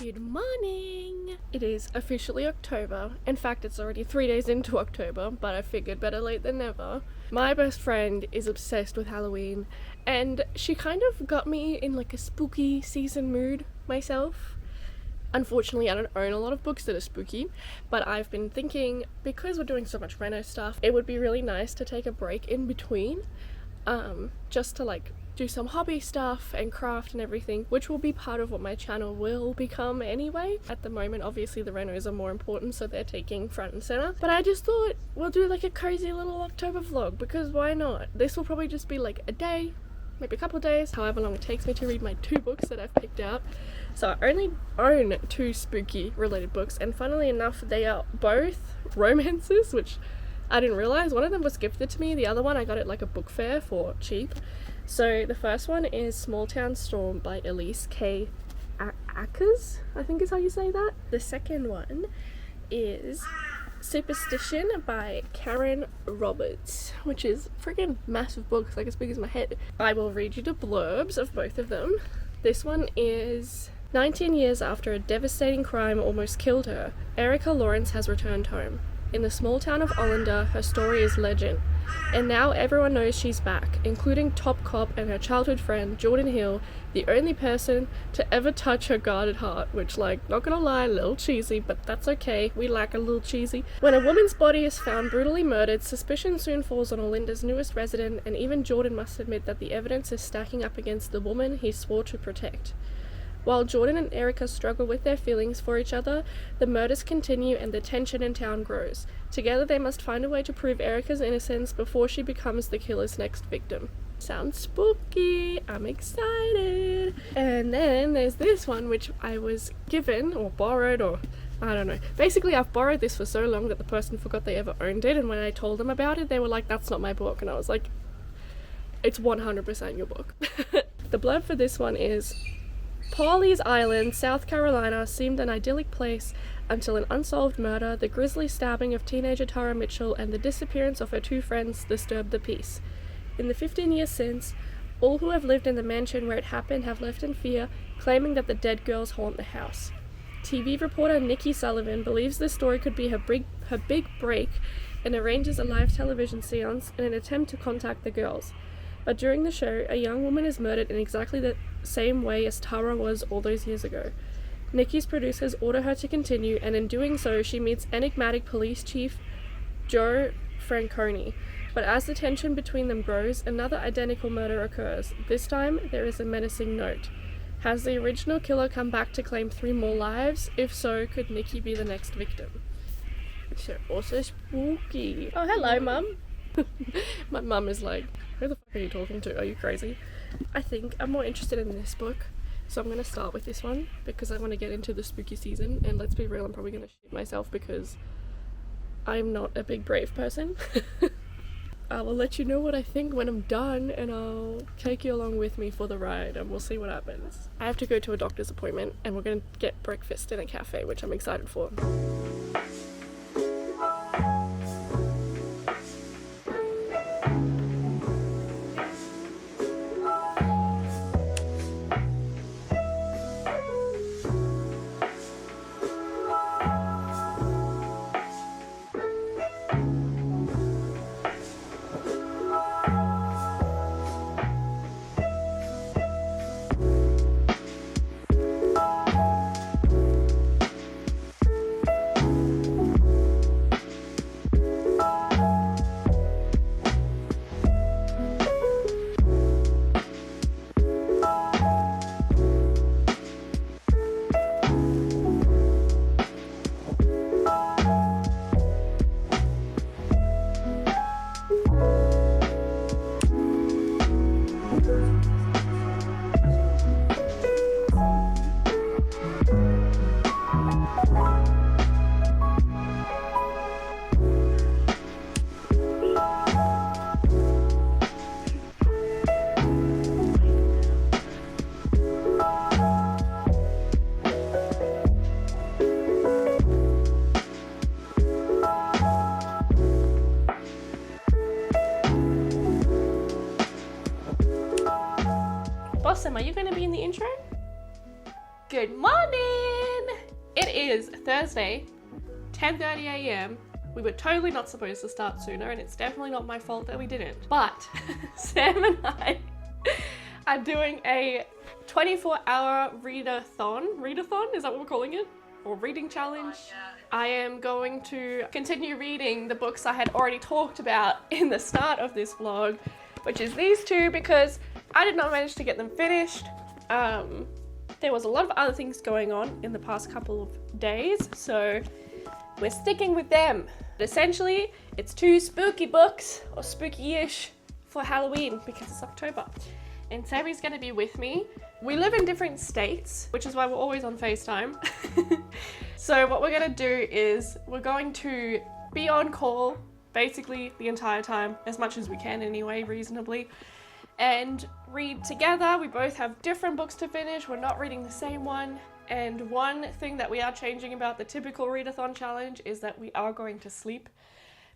Good morning! It is officially October. In fact, it's already 3 days into October, but I figured better late than never. My best friend is obsessed with Halloween, and she kind of got me in like a spooky season mood myself. Unfortunately, I don't own a lot of books that are spooky, but I've been thinking, because we're doing so much reno stuff, it would be really nice to take a break in between, just to like do some hobby stuff and craft and everything, which will be part of what my channel will become anyway. At the moment, obviously the renos are more important, so they're taking front and center. But I just thought we'll do like a crazy little October vlog, because why not? This will probably just be like a day, maybe a couple of days, however long it takes me to read my 2 books that I've picked out. So I only own 2 spooky related books, and funnily enough, they are both romances, which I didn't realize. One of them was gifted to me, the other one I got at like a book fair for cheap. So the first one is Small Town Storm by Elise K. Akers, I think is how you say that. The second one is Superstition by Karen Roberts, which is freaking massive books, like as big as my head. I will read you the blurbs of both of them. This one is 19 years after a devastating crime almost killed her, Erica Lawrence has returned home. In the small town of Olinda, her story is legend, and now everyone knows she's back, including top cop and her childhood friend, Jordan Hill, the only person to ever touch her guarded heart, which, like, not gonna lie, a little cheesy, but that's okay, we like a little cheesy. When a woman's body is found brutally murdered, suspicion soon falls on Olinda's newest resident, and even Jordan must admit that the evidence is stacking up against the woman he swore to protect. While Jordan and Erica struggle with their feelings for each other, the murders continue and the tension in town grows. Together they must find a way to prove Erica's innocence before she becomes the killer's next victim. Sounds spooky, I'm excited. And then there's this one, which I was given or borrowed, or I don't know. Basically, I've borrowed this for so long that the person forgot they ever owned it, and when I told them about it, they were like, that's not my book. And I was like, it's 100% your book. The blurb for this one is, Pawleys Island, South Carolina seemed an idyllic place until an unsolved murder, the grisly stabbing of teenager Tara Mitchell, and the disappearance of her 2 friends disturbed the peace. In the 15 years since, all who have lived in the mansion where it happened have left in fear, claiming that the dead girls haunt the house. TV reporter Nikki Sullivan believes this story could be her big break, and arranges a live television seance in an attempt to contact the girls. But during the show, a young woman is murdered in exactly the same way as Tara was all those years ago. Nikki's producers order her to continue, and in doing so, she meets enigmatic police chief Joe Franconi. But as the tension between them grows, another identical murder occurs. This time, there is a menacing note. Has the original killer come back to claim 3 more lives? If so, could Nikki be the next victim? So also spooky. Oh, hello, Mum. My mum is like, who the fuck are you talking to? Are you crazy? I think I'm more interested in this book, so I'm going to start with this one because I want to get into the spooky season, and let's be real, I'm probably going to shit myself because I'm not a big brave person. I will let you know what I think when I'm done, and I'll take you along with me for the ride, and we'll see what happens. I have to go to a doctor's appointment, and we're going to get breakfast in a cafe, which I'm excited for. Bossum, are you going to be in the intro? Good morning! is Thursday, 10:30 a.m. We were totally not supposed to start sooner, and it's definitely not my fault that we didn't. But Sam and I are doing a 24-hour readathon. Readathon? Is that what we're calling it? Or reading challenge? I am going to continue reading the books I had already talked about in the start of this vlog, which is these two, because I did not manage to get them finished. There was a lot of other things going on in the past couple of days, so we're sticking with them. But essentially, it's two spooky books, or spooky-ish, for Halloween, because it's October. And Sammy's gonna be with me. We live in different states, which is why we're always on FaceTime. So what we're gonna do is we're going to be on call basically the entire time, as much as we can anyway, reasonably, and read together. We both have different books to finish. We're not reading the same one. And one thing that we are changing about the typical readathon challenge is that we are going to sleep,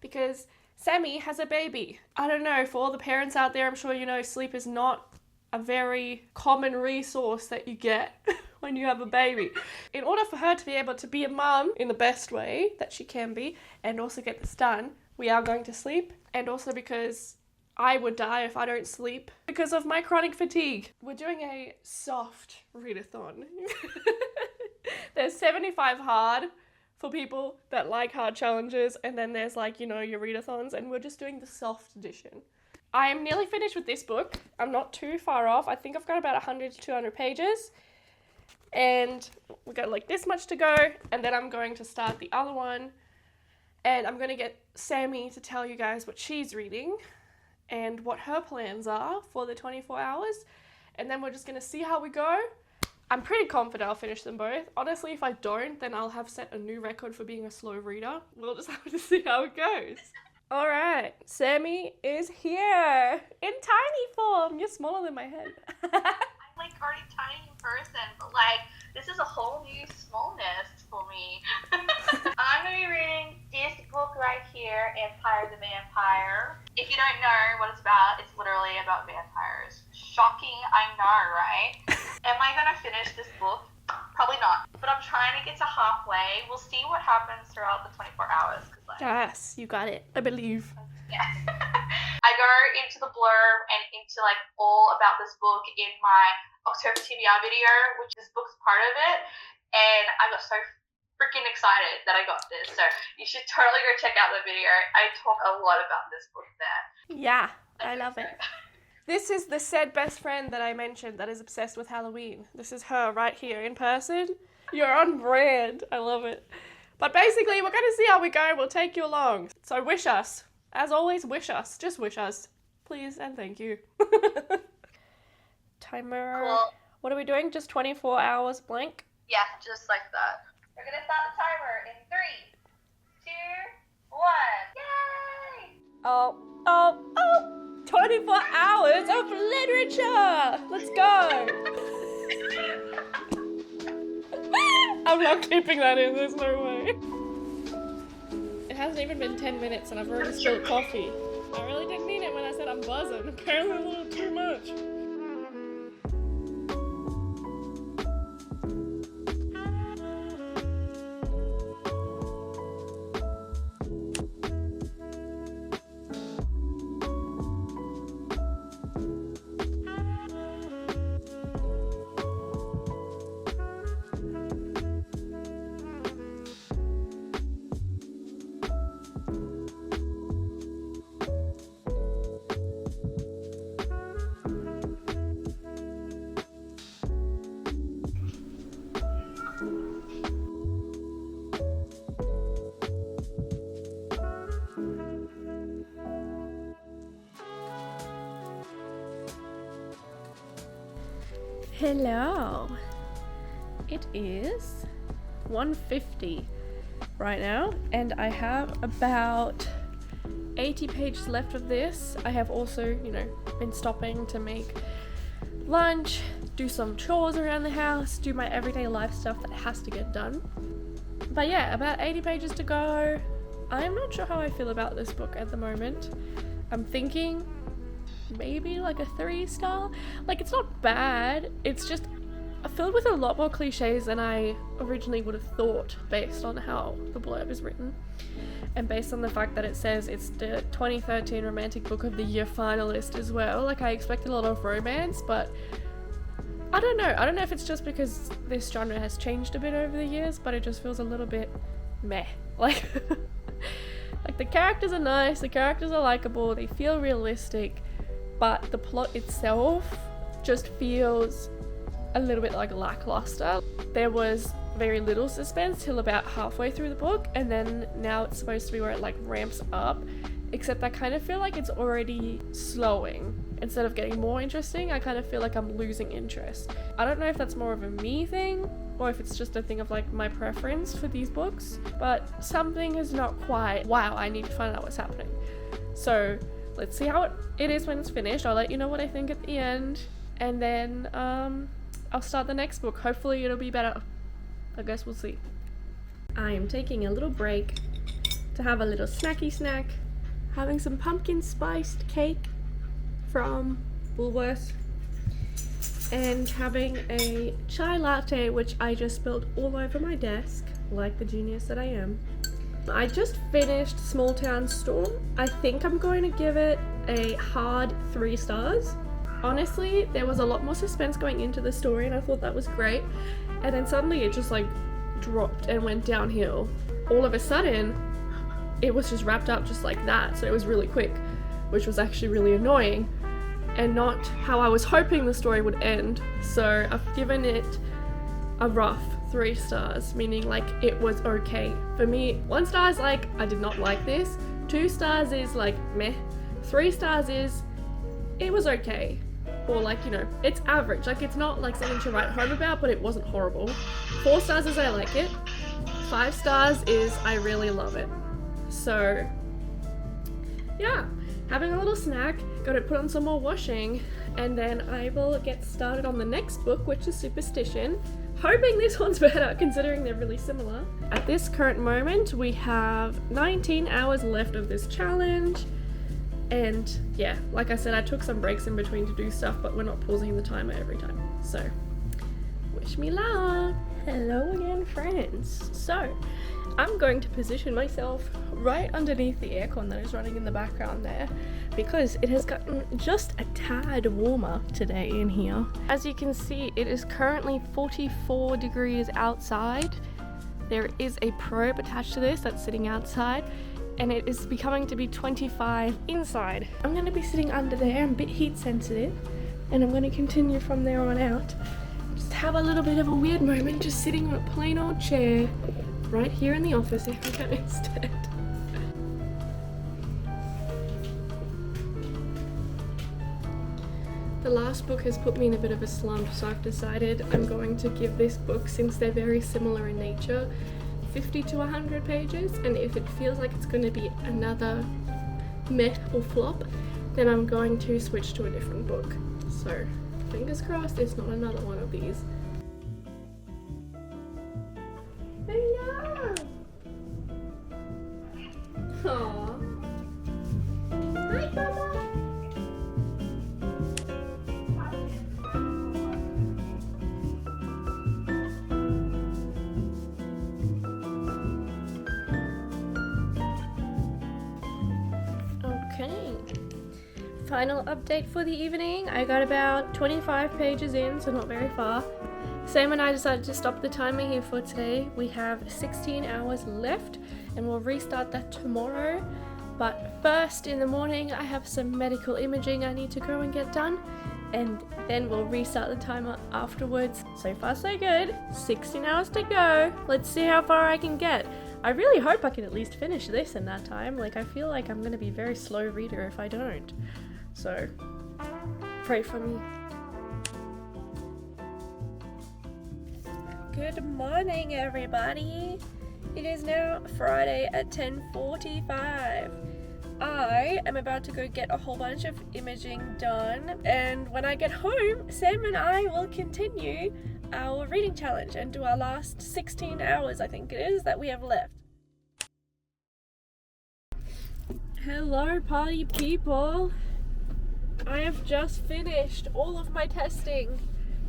because Sammy has a baby. I don't know, for all the parents out there, I'm sure you know sleep is not a very common resource that you get when you have a baby. In order for her to be able to be a mum in the best way that she can be and also get this done, we are going to sleep. And also because I would die if I don't sleep because of my chronic fatigue. We're doing a soft readathon. There's 75 hard for people that like hard challenges, and then there's like, you know, your readathons, and we're just doing the soft edition. I am nearly finished with this book. I'm not too far off. I think I've got about 100 to 200 pages. And we've got like this much to go, and then I'm going to start the other one. And I'm going to get Sammy to tell you guys what she's reading and what her plans are for the 24 hours. And then we're just going to see how we go. I'm pretty confident I'll finish them both. Honestly, if I don't, then I'll have set a new record for being a slow reader. We'll just have to see how it goes. All right, Sammy is here in tiny form. You're smaller than my head. I'm like already tiny in person, but like this is a whole new smallness for me. I'm gonna be reading this book right here, Empire the Vampire. If you don't know what it's about, it's literally about vampires. Shocking, I know, right? Am I gonna finish this book? Probably not, but I'm trying to get to halfway. We'll see what happens throughout the 24 hours. Yes, you got it. I believe. Yeah. I go into the blurb and into like all about this book in my October TBR video, which this book's part of it, and I got so freaking excited that I got this. So you should totally go check out the video. I talk a lot about this book there. Yeah, I love it. This is the said best friend that I mentioned that is obsessed with Halloween. This is her right here in person. You're on brand. I love it. But basically, we're going to see how we go. We'll take you along. So wish us. As always, wish us. Just wish us. Please and thank you. Timer. Cool. What are we doing? Just 24 hours blank? Yeah, just like that. We're going to start the timer in 3, 2, 1. Yay! 24 hours of literature! Let's go! I'm not keeping that in, there's no way. It hasn't even been 10 minutes and I've already spilled coffee. I really didn't mean it when I said I'm buzzing. Apparently a little too much. Hello. It is 1:50 right now, and I have about 80 pages left of this. I have also, been stopping to make lunch, do some chores around the house, do my everyday life stuff that has to get done. But yeah, about 80 pages to go. I'm not sure how I feel about this book at the moment. I'm thinking maybe like a 3-star. Like, it's not bad, it's just filled with a lot more cliches than I originally would have thought based on how the blurb is written. And based on the fact that it says it's the 2013 Romantic Book of the Year finalist as well. Like, I expected a lot of romance, but I don't know. I don't know if it's just because this genre has changed a bit over the years, but it just feels a little bit meh. Like, like the characters are nice, the characters are likable, they feel realistic, but the plot itself just feels a little bit like lackluster. There was very little suspense till about halfway through the book, and then now it's supposed to be where it like ramps up, except I kind of feel like it's already slowing. Instead of getting more interesting, I kind of feel like I'm losing interest. I don't know if that's more of a me thing or if it's just a thing of like my preference for these books, but something is not quite, wow, I need to find out what's happening. So let's see how it is when it's finished. I'll let you know what I think at the end, and then I'll start the next book. Hopefully it'll be better. I guess we'll see. I am taking a little break to have a little snacky snack, having some pumpkin spiced cake from Woolworths, and having a chai latte, which I just spilled all over my desk, like the genius that I am. I just finished Small Town Storm. I think I'm going to give it a hard 3 stars. Honestly, there was a lot more suspense going into the story, and I thought that was great. And then suddenly it just like dropped and went downhill. All of a sudden, it was just wrapped up just like that. So it was really quick, which was actually really annoying and not how I was hoping the story would end. So I've given it a rough 3 stars, meaning like it was okay. For me, 1 star is like, I did not like this. 2 stars is like meh. 3 stars is, it was okay. Or like, you know, it's average. Like, it's not like something to write home about, but it wasn't horrible. 4 stars is I like it. 5 stars is I really love it. So yeah, having a little snack, gotta put on some more washing, and then I will get started on the next book, which is Superstition. Hoping this one's better, considering they're really similar. At this current moment, we have 19 hours left of this challenge. And yeah, like I said, I took some breaks in between to do stuff, but we're not pausing the timer every time. So, wish me luck. Hello again, friends. So, I'm going to position myself right underneath the aircon that is running in the background there, because it has gotten just a tad warmer today in here. As you can see, it is currently 44 degrees outside. There is a probe attached to this that's sitting outside, and it is becoming to be 25 inside. I'm going to be sitting under there. I'm a bit heat sensitive, and I'm going to continue from there on out. Just have a little bit of a weird moment, just sitting on a plain old chair right here in the office area instead. The last book has put me in a bit of a slump, so I've decided I'm going to give this book, since they're very similar in nature, 50 to 100 pages, and if it feels like it's going to be another meh or flop, then I'm going to switch to a different book. So fingers crossed it's not another one of these. Hello! Aww. Hi, Mama! Final update for the evening. I got about 25 pages in, so not very far. Sam and I decided to stop the timer here for today. We have 16 hours left, and we'll restart that tomorrow. But first, in the morning, I have some medical imaging I need to go and get done, and then we'll restart the timer afterwards. So far, so good. 16 hours to go. Let's see how far I can get. I really hope I can at least finish this in that time. Like, I feel like I'm going to be a very slow reader if I don't. So, pray for me. Good morning, everybody. It is now Friday at 10:45. I am about to go get a whole bunch of imaging done, and when I get home, Sam and I will continue our reading challenge and do our last 16 hours, I think it is, that we have left. Hello, party people. I have just finished all of my testing,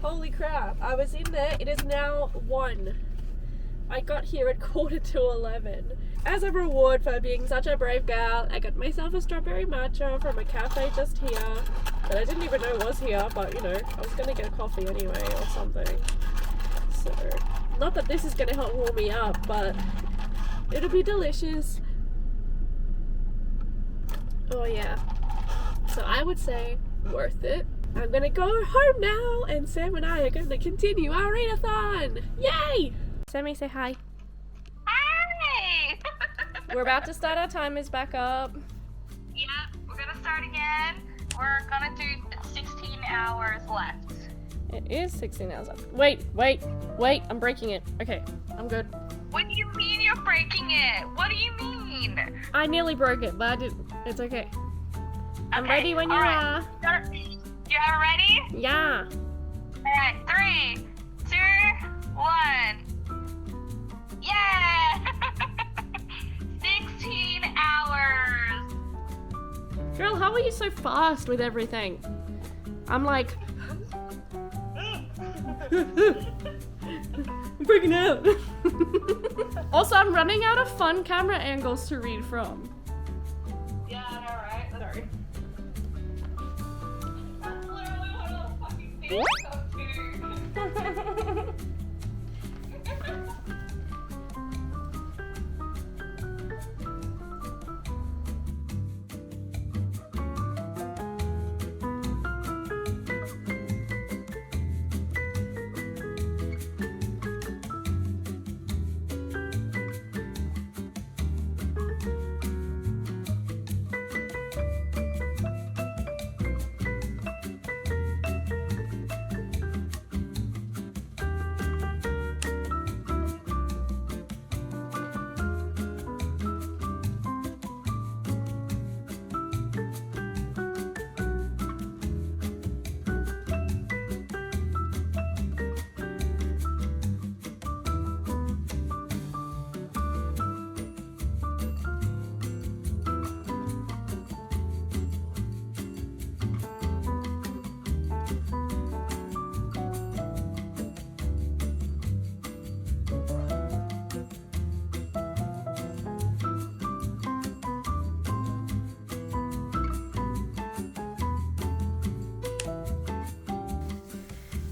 Holy crap, I was in there. It is now 1. I got here at 11:15. As a reward for being such a brave gal, I got myself a strawberry matcha from a cafe just here that I didn't even know was here, but you know, I was gonna get a coffee anyway or something. So, not that this is gonna help warm me up, but it'll be delicious. Oh yeah. So I would say worth it. I'm gonna go home now, and Sam and I are gonna continue our readathon. Yay! Sammy, say hi. Hi! We're about to start our timers back up. Yep, we're gonna start again. We're gonna do 16 hours left. It is 16 hours left. Wait, I'm breaking it. Okay, I'm good. What do you mean you're breaking it? What do you mean? I nearly broke it, but I didn't. It's okay. I'm Okay, ready when you alright. are. You are ready? Yeah. Alright, 3, 2, 1. Yeah! 16 hours! Girl, how are you so fast with everything? I'm like... I'm freaking out. Also, I'm running out of fun camera angles to read from. Yeah, I know, right? Sorry. That's literally one of the fucking things I do.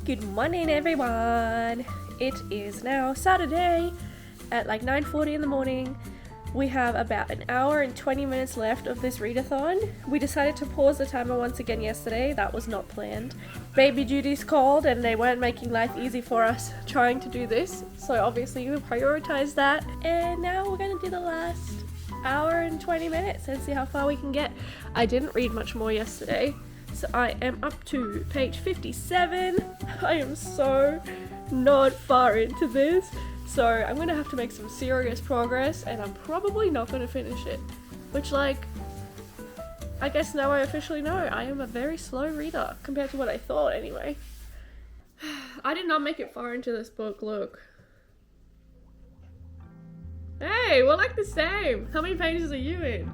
Good morning, everyone. It is now Saturday at like 9:40 in the morning. We have about an hour and 20 minutes left of this readathon. We decided to pause the timer once again yesterday. That was not planned. Baby duties called and they weren't making life easy for us trying to do this. So obviously we prioritized that. And now we're going to do the last hour and 20 minutes and see how far we can get. I didn't read much more yesterday. So I am up to page 57. I am so not far into this. So I'm gonna have to make some serious progress and I'm probably not gonna finish it. Which, like, I guess now I officially know I am a very slow reader compared to what I thought anyway. I did not make it far into this book, look. Hey, we're like the same. How many pages are you in?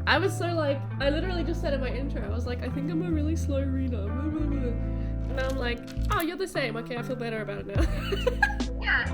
I was so like, I literally just said in my intro, I was like, I think I'm a really slow reader. And now I'm like, oh, you're the same. Okay, I feel better about it now. Yeah.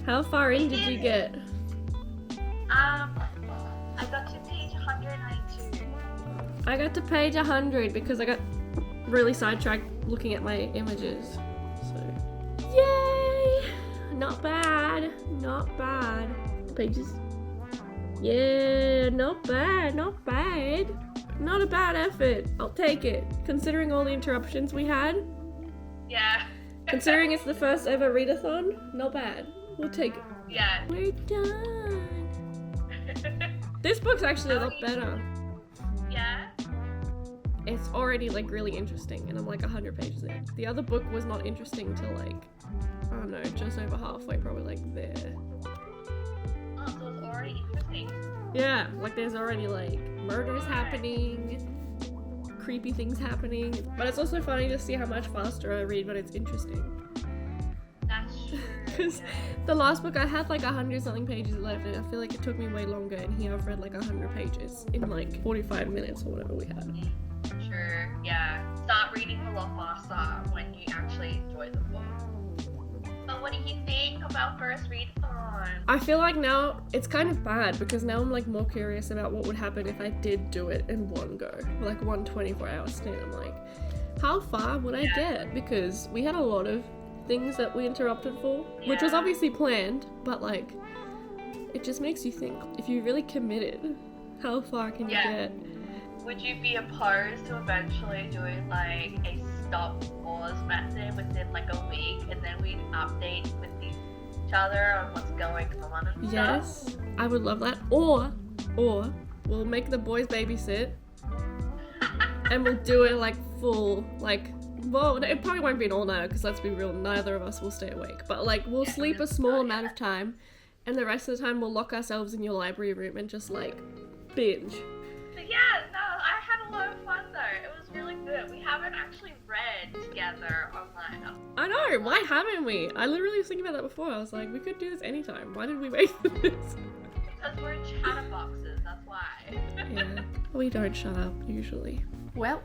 How far in did you get? I got to page 192. I got to page 100 because I got really sidetracked looking at my images. So, yay! not bad. Not bad. Pages. Yeah, not bad, not bad. Not a bad effort. I'll take it. Considering all the interruptions we had. Yeah. Considering it's the first ever readathon, not bad. We'll take it. Yeah. We're done. This book's actually a lot better. Yeah? It's already like really interesting and I'm like 100 pages in. The other book was not interesting till like, I don't know, just over halfway, probably like there. Oh, so it's already interesting. Yeah, like there's already like murders happening, creepy things happening, but it's also funny to see how much faster I read when it's interesting. That's true. Because the last book I had like 100 something pages left and I feel like it took me way longer, and here I've read like 100 pages in like 45 minutes or whatever we had. Sure, yeah. Start reading a lot faster when you actually enjoy the book. But what do you think about first readathon? I feel like now it's kind of bad because now I'm like more curious about what would happen if I did do it in one go, like one 24-hour stint. I'm like, how far would I get? Because we had a lot of things that we interrupted for, which was obviously planned, but like it just makes you think, if you really committed, how far can you get? Would you be opposed to eventually doing like a stop pause method within like a week, and then we'd update with each other on what's going on and stuff? Yes, I would love that. Or we'll make the boys babysit and we'll do it like full, like, well, it probably won't be an all-nighter because let's be real, neither of us will stay awake, but like we'll sleep a small amount of time and the rest of the time we'll lock ourselves in your library room and just like binge. Yeah, no, I had a lot of fun though. It was really good. We haven't actually read together online. I know, why haven't we? I literally was thinking about that before. I was like, we could do this anytime. Why did we wait for this? Because we're chatterboxes, that's why. Yeah, we don't shut up usually. Well,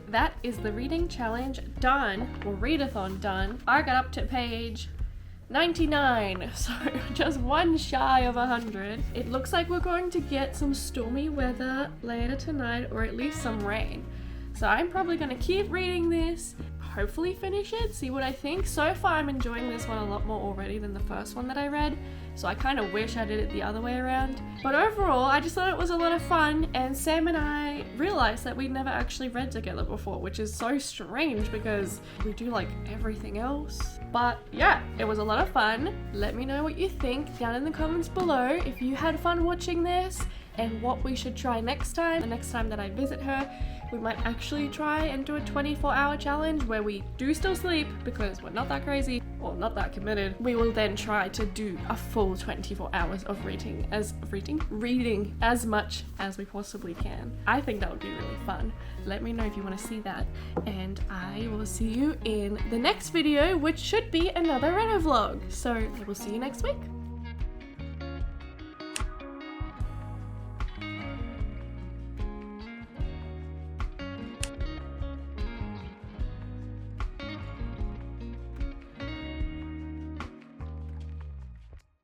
that is the reading challenge done, or readathon done. I got up to page 99, so just one shy of 100. It looks like we're going to get some stormy weather later tonight, or at least some rain. So I'm probably going to keep reading this, hopefully finish it, see what I think. So far I'm enjoying this one a lot more already than the first one that I read, so I kind of wish I did it the other way around. But overall, I just thought it was a lot of fun, and Sam and I realized that we'd never actually read together before, which is so strange because we do like everything else. But yeah, it was a lot of fun. Let me know what you think down in the comments below if you had fun watching this and what we should try next time. The next time that I visit her, we might actually try and do a 24-hour challenge where we do still sleep because we're not that crazy or not that committed. We will then try to do a full 24 hours of reading as much as we possibly can. I think that would be really fun. Let me know if you want to see that, and I will see you in the next video, which should be another Reno vlog. So I will see you next week.